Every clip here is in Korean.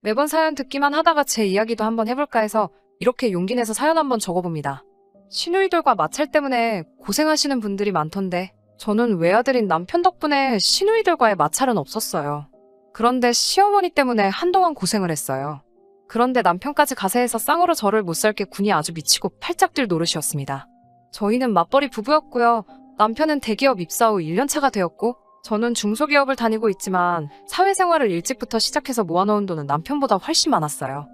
매번 사연 듣기만 하다가 제 이야기도 한번 해볼까 해서 이렇게 용기 내서 사연 한번 적어봅니다. 시누이들과 마찰 때문에 고생하시는 분들이 많던데 저는 외아들인 남편 덕분에 시누이들과의 마찰은 없었어요. 그런데 시어머니 때문에 한동안 고생을 했어요. 그런데 남편까지 가세해서 쌍으로 저를 못 살게 군이 아주 미치고 팔짝 뛸 노릇이었습니다. 저희는 맞벌이 부부였고요. 남편은 대기업 입사 후 1년차가 되었고 저는 중소기업을 다니고 있지만 사회생활을 일찍부터 시작해서 모아놓은 돈은 남편보다 훨씬 많았어요.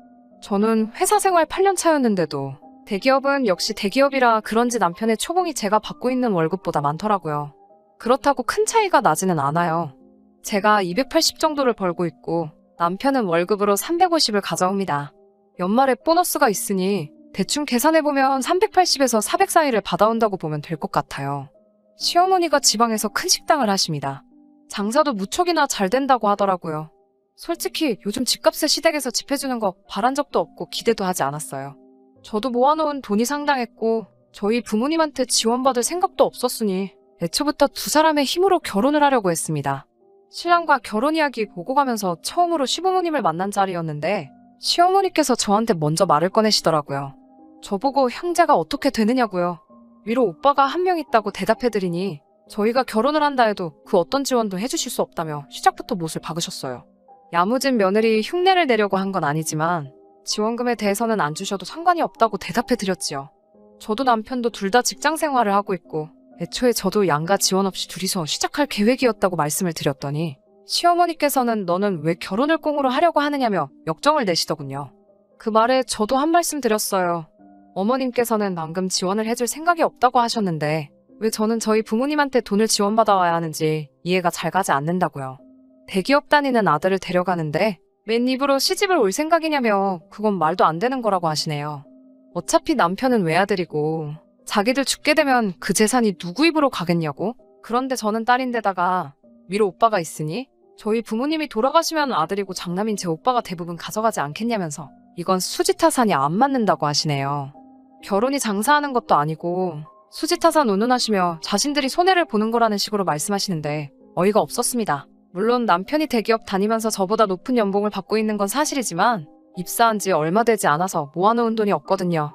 저는 회사 생활 8년 차였는데도 대기업은 역시 대기업이라 그런지 남편의 초봉이 제가 받고 있는 월급보다 많더라고요. 그렇다고 큰 차이가 나지는 않아요. 제가 280 정도를 벌고 있고 남편은 월급으로 350을 가져옵니다. 연말에 보너스가 있으니 대충 계산해보면 380에서 400 사이를 받아온다고 보면 될 것 같아요. 시어머니가 지방에서 큰 식당을 하십니다. 장사도 무척이나 잘 된다고 하더라고요. 솔직히 요즘 집값의 시댁에서 집 해주는 거 바란 적도 없고 기대도 하지 않았어요. 저도 모아놓은 돈이 상당했고 저희 부모님한테 지원받을 생각도 없었으니 애초부터 두 사람의 힘으로 결혼을 하려고 했습니다. 신랑과 결혼 이야기 보고 가면서 처음으로 시부모님을 만난 자리였는데 시어머니께서 저한테 먼저 말을 꺼내시더라고요. 저보고 형제가 어떻게 되느냐고요. 위로 오빠가 한 명 있다고 대답해드리니 저희가 결혼을 한다 해도 그 어떤 지원도 해주실 수 없다며 시작부터 못을 박으셨어요. 야무진 며느리 흉내를 내려고 한 건 아니지만 지원금에 대해서는 안 주셔도 상관이 없다고 대답해드렸지요. 저도 남편도 둘 다 직장 생활을 하고 있고 애초에 저도 양가 지원 없이 둘이서 시작할 계획이었다고 말씀을 드렸더니 시어머니께서는 너는 왜 결혼을 꽁으로 하려고 하느냐며 역정을 내시더군요. 그 말에 저도 한 말씀 드렸어요. 어머님께서는 방금 지원을 해줄 생각이 없다고 하셨는데 왜 저는 저희 부모님한테 돈을 지원받아와야 하는지 이해가 잘 가지 않는다고요. 대기업 다니는 아들을 데려가는데 맨 입으로 시집을 올 생각이냐며 그건 말도 안 되는 거라고 하시네요. 어차피 남편은 외아들이고 자기들 죽게 되면 그 재산이 누구 입으로 가겠냐고? 그런데 저는 딸인데다가 위로 오빠가 있으니 저희 부모님이 돌아가시면 아들이고 장남인 제 오빠가 대부분 가져가지 않겠냐면서 이건 수지타산이 안 맞는다고 하시네요. 결혼이 장사하는 것도 아니고 수지타산 운운하시며 자신들이 손해를 보는 거라는 식으로 말씀하시는데 어이가 없었습니다. 물론 남편이 대기업 다니면서 저보다 높은 연봉을 받고 있는 건 사실이지만 입사한 지 얼마 되지 않아서 모아놓은 돈이 없거든요.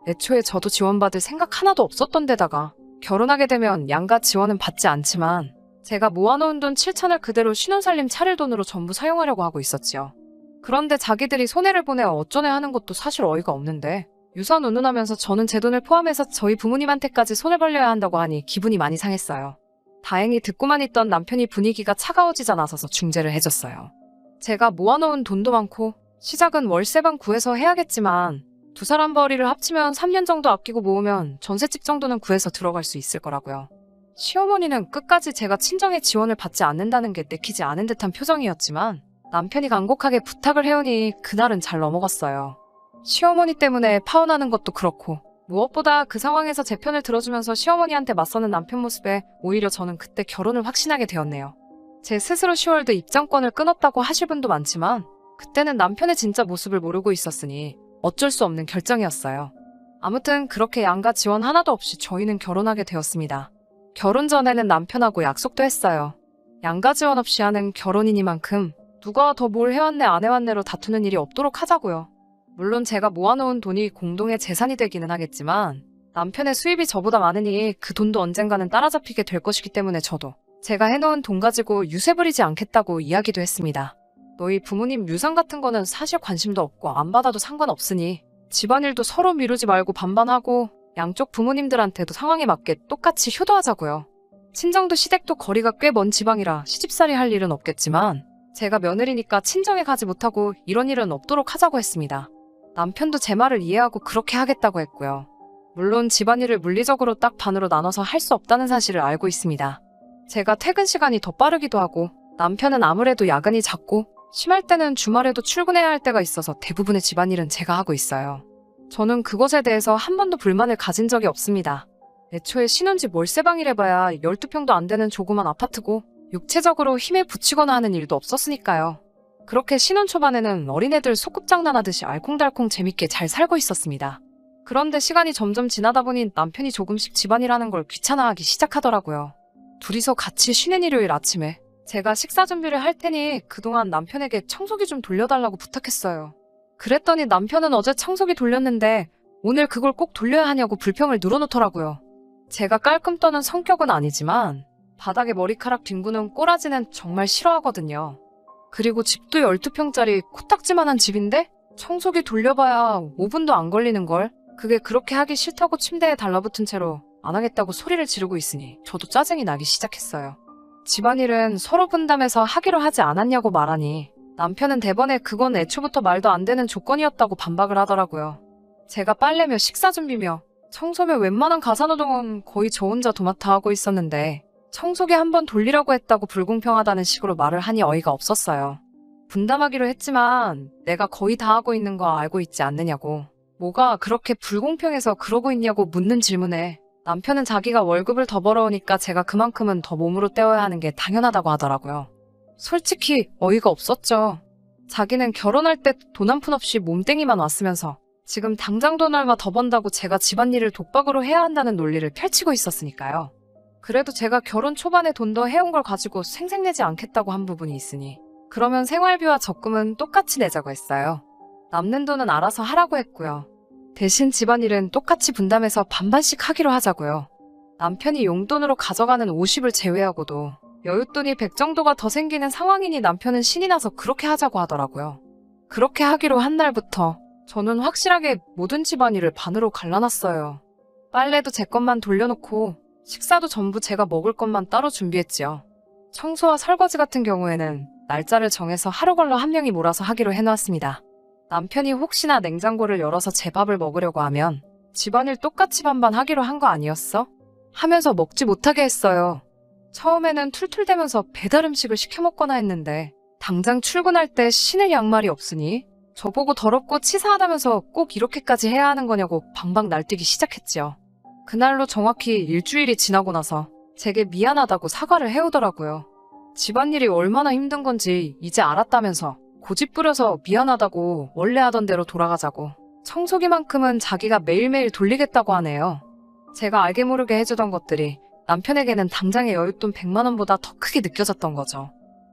애초에 저도 지원받을 생각 하나도 없었던 데다가 결혼하게 되면 양가 지원은 받지 않지만 제가 모아놓은 돈 7천을 그대로 신혼살림 차릴 돈으로 전부 사용하려고 하고 있었지요. 그런데 자기들이 손해를 보내 어쩌네 하는 것도 사실 어이가 없는데 유산 운운하면서 저는 제 돈을 포함해서 저희 부모님한테까지 손을 벌려야 한다고 하니 기분이 많이 상했어요. 다행히 듣고만 있던 남편이 분위기가 차가워지자 나서서 중재를 해줬어요. 제가 모아놓은 돈도 많고 시작은 월세방 구해서 해야겠지만 두 사람 벌이를 합치면 3년 정도 아끼고 모으면 전셋집 정도는 구해서 들어갈 수 있을 거라고요. 시어머니는 끝까지 제가 친정의 지원을 받지 않는다는 게 내키지 않은 듯한 표정이었지만 남편이 간곡하게 부탁을 해오니 그날은 잘 넘어갔어요. 시어머니 때문에 파혼하는 것도 그렇고 무엇보다 그 상황에서 제 편을 들어주면서 시어머니한테 맞서는 남편 모습에 오히려 저는 그때 결혼을 확신하게 되었네요. 제 스스로 10월드 입장권을 끊었다고 하실 분도 많지만 그때는 남편의 진짜 모습을 모르고 있었으니 어쩔 수 없는 결정이었어요. 아무튼 그렇게 양가 지원 하나도 없이 저희는 결혼하게 되었습니다. 결혼 전에는 남편하고 약속도 했어요. 양가 지원 없이 하는 결혼이니만큼 누가 더 뭘 해왔네 안 해왔네로 다투는 일이 없도록 하자고요. 물론 제가 모아놓은 돈이 공동의 재산이 되기는 하겠지만 남편의 수입이 저보다 많으니 그 돈도 언젠가는 따라잡히게 될 것이기 때문에 저도 제가 해놓은 돈 가지고 유세 부리지 않겠다고 이야기도 했습니다. 너희 부모님 유산 같은 거는 사실 관심도 없고 안 받아도 상관없으니 집안일도 서로 미루지 말고 반반하고 양쪽 부모님들한테도 상황에 맞게 똑같이 효도하자고요. 친정도 시댁도 거리가 꽤 먼 지방이라 시집살이 할 일은 없겠지만 제가 며느리니까 친정에 가지 못하고 이런 일은 없도록 하자고 했습니다. 남편도 제 말을 이해하고 그렇게 하겠다고 했고요. 물론 집안일을 물리적으로 딱 반으로 나눠서 할 수 없다는 사실을 알고 있습니다. 제가 퇴근 시간이 더 빠르기도 하고 남편은 아무래도 야근이 잦고 심할 때는 주말에도 출근해야 할 때가 있어서 대부분의 집안일은 제가 하고 있어요. 저는 그것에 대해서 한 번도 불만을 가진 적이 없습니다. 애초에 신혼집 월세방이래봐야 12평도 안 되는 조그만 아파트고 육체적으로 힘에 부치거나 하는 일도 없었으니까요. 그렇게 신혼 초반에는 어린애들 소꿉장난하듯이 알콩달콩 재밌게 잘 살고 있었습니다. 그런데 시간이 점점 지나다 보니 남편이 조금씩 집안일 하는 걸 귀찮아하기 시작하더라고요. 둘이서 같이 쉬는 일요일 아침에 제가 식사 준비를 할 테니 그동안 남편에게 청소기 좀 돌려달라고 부탁했어요. 그랬더니 남편은 어제 청소기 돌렸는데 오늘 그걸 꼭 돌려야 하냐고 불평을 늘어놓더라고요. 제가 깔끔 떠는 성격은 아니지만 바닥에 머리카락 뒹구는 꼬라지는 정말 싫어하거든요. 그리고 집도 12평짜리 코딱지만한 집인데 청소기 돌려봐야 5분도 안 걸리는걸. 그게 그렇게 하기 싫다고 침대에 달라붙은 채로 안 하겠다고 소리를 지르고 있으니 저도 짜증이 나기 시작했어요. 집안일은 서로 분담해서 하기로 하지 않았냐고 말하니 남편은 대번에 그건 애초부터 말도 안 되는 조건이었다고 반박을 하더라고요. 제가 빨래며 식사 준비며 청소며 웬만한 가사노동은 거의 저 혼자 도맡아 하고 있었는데 청소기 한번 돌리라고 했다고 불공평하다는 식으로 말을 하니 어이가 없었어요. 분담하기로 했지만 내가 거의 다 하고 있는 거 알고 있지 않느냐고. 뭐가 그렇게 불공평해서 그러고 있냐고 묻는 질문에 남편은 자기가 월급을 더 벌어오니까 제가 그만큼은 더 몸으로 때워야 하는 게 당연하다고 하더라고요. 솔직히 어이가 없었죠. 자기는 결혼할 때 돈 한 푼 없이 몸땡이만 왔으면서 지금 당장 돈 얼마 더 번다고 제가 집안일을 독박으로 해야 한다는 논리를 펼치고 있었으니까요. 그래도 제가 결혼 초반에 돈 더 해온 걸 가지고 생색내지 않겠다고 한 부분이 있으니 그러면 생활비와 적금은 똑같이 내자고 했어요. 남는 돈은 알아서 하라고 했고요. 대신 집안일은 똑같이 분담해서 반반씩 하기로 하자고요. 남편이 용돈으로 가져가는 50을 제외하고도 여윳돈이 100 정도가 더 생기는 상황이니 남편은 신이 나서 그렇게 하자고 하더라고요. 그렇게 하기로 한 날부터 저는 확실하게 모든 집안일을 반으로 갈라놨어요. 빨래도 제 것만 돌려놓고 식사도 전부 제가 먹을 것만 따로 준비했지요. 청소와 설거지 같은 경우에는 날짜를 정해서 하루 걸러 한 명이 몰아서 하기로 해놓았습니다. 남편이 혹시나 냉장고를 열어서 제 밥을 먹으려고 하면 집안일 똑같이 반반 하기로 한 거 아니었어? 하면서 먹지 못하게 했어요. 처음에는 툴툴대면서 배달 음식을 시켜 먹거나 했는데 당장 출근할 때 신을 양말이 없으니 저보고 더럽고 치사하다면서 꼭 이렇게까지 해야 하는 거냐고 방방 날뛰기 시작했지요. 그날로 정확히 일주일이 지나고 나서 제게 미안하다고 사과를 해오더라고요. 집안일이 얼마나 힘든 건지 이제 알았다면서 고집 부려서 미안하다고 원래 하던 대로 돌아가자고 청소기만큼은 자기가 매일매일 돌리겠다고 하네요. 제가 알게 모르게 해주던 것들이 남편에게는 당장의 여윳돈 100만 원보다 더 크게 느껴졌던 거죠.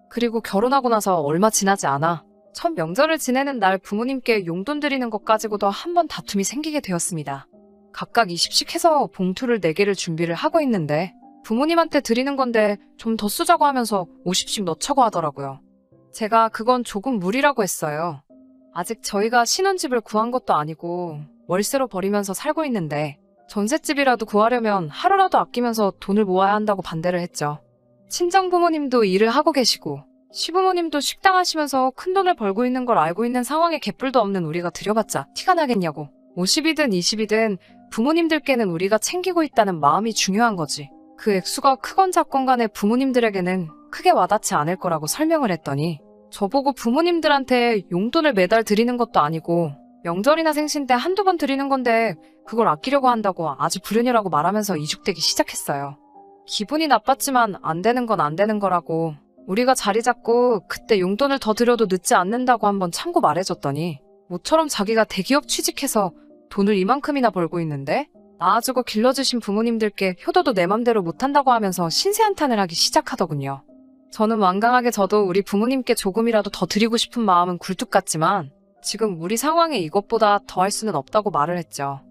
그리고 결혼하고 나서 얼마 지나지 않아 첫 명절을 지내는 날 부모님께 용돈 드리는 것 가지고도 한 번 다툼이 생기게 되었습니다. 각각 20씩 해서 봉투를 4개를 준비를 하고 있는데 부모님한테 드리는 건데 좀 더 쓰자고 하면서 50씩 넣자고 하더라고요. 제가 그건 조금 무리라고 했어요. 아직 저희가 신혼집을 구한 것도 아니고 월세로 버리면서 살고 있는데 전셋집이라도 구하려면 하루라도 아끼면서 돈을 모아야 한다고 반대를 했죠. 친정 부모님도 일을 하고 계시고 시부모님도 식당 하시면서 큰돈을 벌고 있는 걸 알고 있는 상황에 개뿔도 없는 우리가 들여봤자 티가 나겠냐고. 50이든 20이든 부모님들께는 우리가 챙기고 있다는 마음이 중요한 거지. 그 액수가 크건 작건 간에 부모님들에게는 크게 와닿지 않을 거라고 설명을 했더니 저보고 부모님들한테 용돈을 매달 드리는 것도 아니고 명절이나 생신 때 한두 번 드리는 건데 그걸 아끼려고 한다고 아주 불효녀라고 말하면서 이죽대기 시작했어요. 기분이 나빴지만 안 되는 건 안 되는 거라고 우리가 자리 잡고 그때 용돈을 더 드려도 늦지 않는다고 한번 참고 말해줬더니 모처럼 자기가 대기업 취직해서 돈을 이만큼이나 벌고 있는데 낳아주고 길러주신 부모님들께 효도도 내 맘대로 못한다고 하면서 신세한탄을 하기 시작하더군요. 저는 완강하게 저도 우리 부모님께 조금이라도 더 드리고 싶은 마음은 굴뚝 같지만 지금 우리 상황에 이것보다 더 할 수는 없다고 말을 했죠.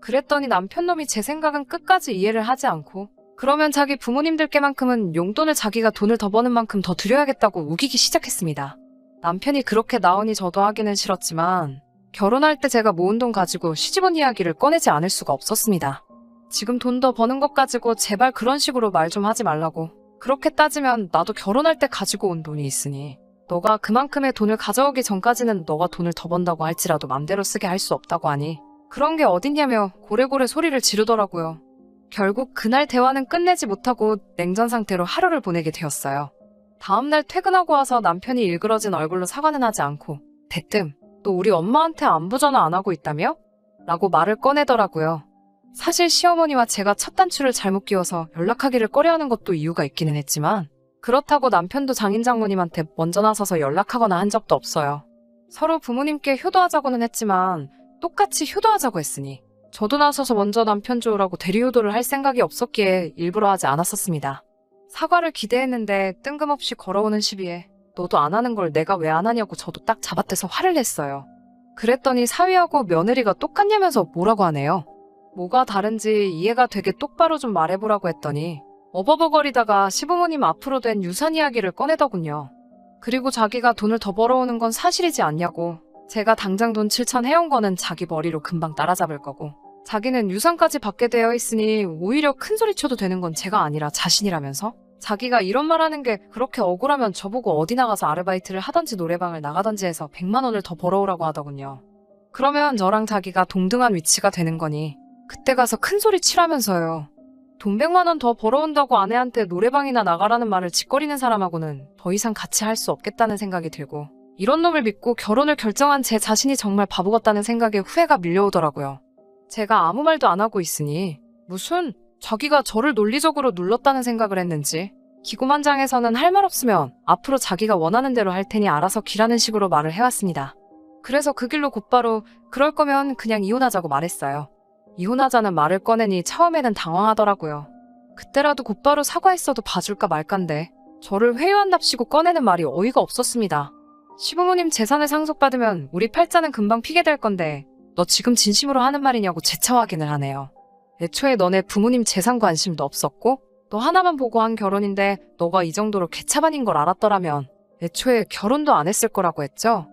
그랬더니 남편놈이 제 생각은 끝까지 이해를 하지 않고 그러면 자기 부모님들께만큼은 용돈을 자기가 돈을 더 버는 만큼 더 드려야겠다고 우기기 시작했습니다. 남편이 그렇게 나오니 저도 하기는 싫었지만 결혼할 때 제가 모은 돈 가지고 시집온 이야기를 꺼내지 않을 수가 없었습니다. 지금 돈 더 버는 것 가지고 제발 그런 식으로 말 좀 하지 말라고. 그렇게 따지면 나도 결혼할 때 가지고 온 돈이 있으니 너가 그만큼의 돈을 가져오기 전까지는 너가 돈을 더 번다고 할지라도 맘대로 쓰게 할 수 없다고 하니 그런 게 어딨냐며 고래고래 소리를 지르더라고요. 결국 그날 대화는 끝내지 못하고 냉전 상태로 하루를 보내게 되었어요. 다음날 퇴근하고 와서 남편이 일그러진 얼굴로 사과는 하지 않고 대뜸 너 우리 엄마한테 안부 전화 안 하고 있다며? 라고 말을 꺼내더라고요. 사실 시어머니와 제가 첫 단추를 잘못 끼워서 연락하기를 꺼려하는 것도 이유가 있기는 했지만 그렇다고 남편도 장인 장모님한테 먼저 나서서 연락하거나 한 적도 없어요. 서로 부모님께 효도하자고는 했지만 똑같이 효도하자고 했으니 저도 나서서 먼저 남편 좋으라고 대리효도를 할 생각이 없었기에 일부러 하지 않았었습니다. 사과를 기대했는데 뜬금없이 걸어오는 시비에 너도 안 하는 걸 내가 왜 안 하냐고 저도 딱 잡아떼서 화를 냈어요. 그랬더니 사위하고 며느리가 똑같냐면서 뭐라고 하네요. 뭐가 다른지 이해가 되게 똑바로 좀 말해보라고 했더니 어버버거리다가 시부모님 앞으로 된 유산 이야기를 꺼내더군요. 그리고 자기가 돈을 더 벌어오는 건 사실이지 않냐고. 제가 당장 돈 7천 해온 거는 자기 머리로 금방 따라잡을 거고 자기는 유산까지 받게 되어 있으니 오히려 큰소리 쳐도 되는 건 제가 아니라 자신이라면서? 자기가 이런 말 하는 게 그렇게 억울하면 저보고 어디 나가서 아르바이트를 하던지 노래방을 나가던지 해서 100만 원을 더 벌어오라고 하더군요. 그러면 저랑 자기가 동등한 위치가 되는 거니 그때 가서 큰소리 치라면서요. 돈 100만 원 더 벌어온다고 아내한테 노래방이나 나가라는 말을 짓거리는 사람하고는 더 이상 같이 할 수 없겠다는 생각이 들고 이런 놈을 믿고 결혼을 결정한 제 자신이 정말 바보 같다는 생각에 후회가 밀려오더라고요. 제가 아무 말도 안 하고 있으니 무슨 자기가 저를 논리적으로 눌렀다는 생각을 했는지 기고만장해서는 할 말 없으면 앞으로 자기가 원하는 대로 할 테니 알아서 기라는 식으로 말을 해왔습니다. 그래서 그 길로 곧바로 그럴 거면 그냥 이혼하자고 말했어요. 이혼하자는 말을 꺼내니 처음에는 당황하더라고요. 그때라도 곧바로 사과했어도 봐줄까 말까인데 저를 회유한답시고 꺼내는 말이 어이가 없었습니다. 시부모님 재산을 상속받으면 우리 팔자는 금방 피게 될 건데 너 지금 진심으로 하는 말이냐고 재차 확인을 하네요. 애초에 너네 부모님 재산 관심도 없었고 너 하나만 보고 한 결혼인데 너가 이 정도로 개차반인 걸 알았더라면 애초에 결혼도 안 했을 거라고 했죠.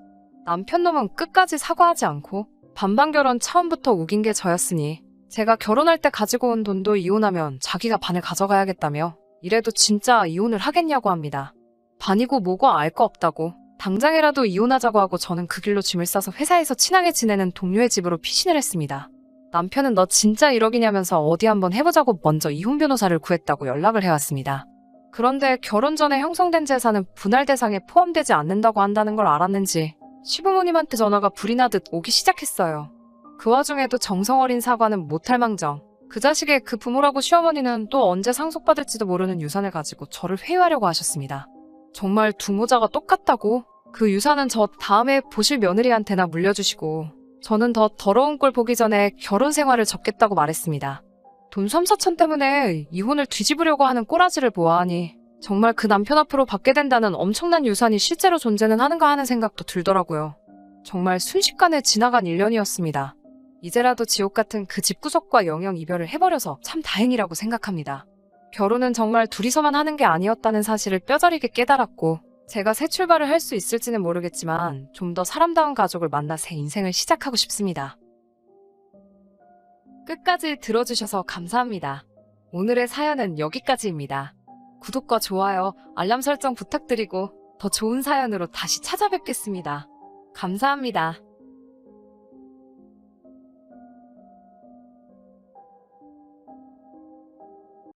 남편 놈은 끝까지 사과하지 않고 반반 결혼 처음부터 우긴 게 저였으니 제가 결혼할 때 가지고 온 돈도 이혼하면 자기가 반을 가져가야겠다며 이래도 진짜 이혼을 하겠냐고 합니다. 반이고 뭐고 알 거 없다고 당장이라도 이혼하자고 하고 저는 그 길로 짐을 싸서 회사에서 친하게 지내는 동료의 집으로 피신을 했습니다. 남편은 너 진짜 1억이냐면서 어디 한번 해보자고 먼저 이혼 변호사를 구했다고 연락을 해왔습니다. 그런데 결혼 전에 형성된 재산은 분할 대상에 포함되지 않는다고 한다는 걸 알았는지 시부모님한테 전화가 불이 나듯 오기 시작했어요. 그 와중에도 정성 어린 사과는 못할 망정. 그 자식의 그 부모라고 시어머니는 또 언제 상속받을지도 모르는 유산을 가지고 저를 회유하려고 하셨습니다. 정말 두 모자가 똑같다고? 그 유산은 저 다음에 보실 며느리한테나 물려주시고 저는 더 더러운 꼴 보기 전에 결혼 생활을 접겠다고 말했습니다. 돈 3, 4천 때문에 이혼을 뒤집으려고 하는 꼬라지를 보아하니 정말 그 남편 앞으로 받게 된다는 엄청난 유산이 실제로 존재는 하는가 하는 생각도 들더라고요. 정말 순식간에 지나간 1년이었습니다. 이제라도 지옥 같은 그 집구석과 영영 이별을 해버려서 참 다행이라고 생각합니다. 결혼은 정말 둘이서만 하는 게 아니었다는 사실을 뼈저리게 깨달았고 제가 새 출발을 할 수 있을지는 모르겠지만 좀 더 사람다운 가족을 만나 새 인생을 시작하고 싶습니다. 끝까지 들어주셔서 감사합니다. 오늘의 사연은 여기까지입니다. 구독과 좋아요, 알람 설정 부탁드리고 더 좋은 사연으로 다시 찾아뵙겠습니다. 감사합니다.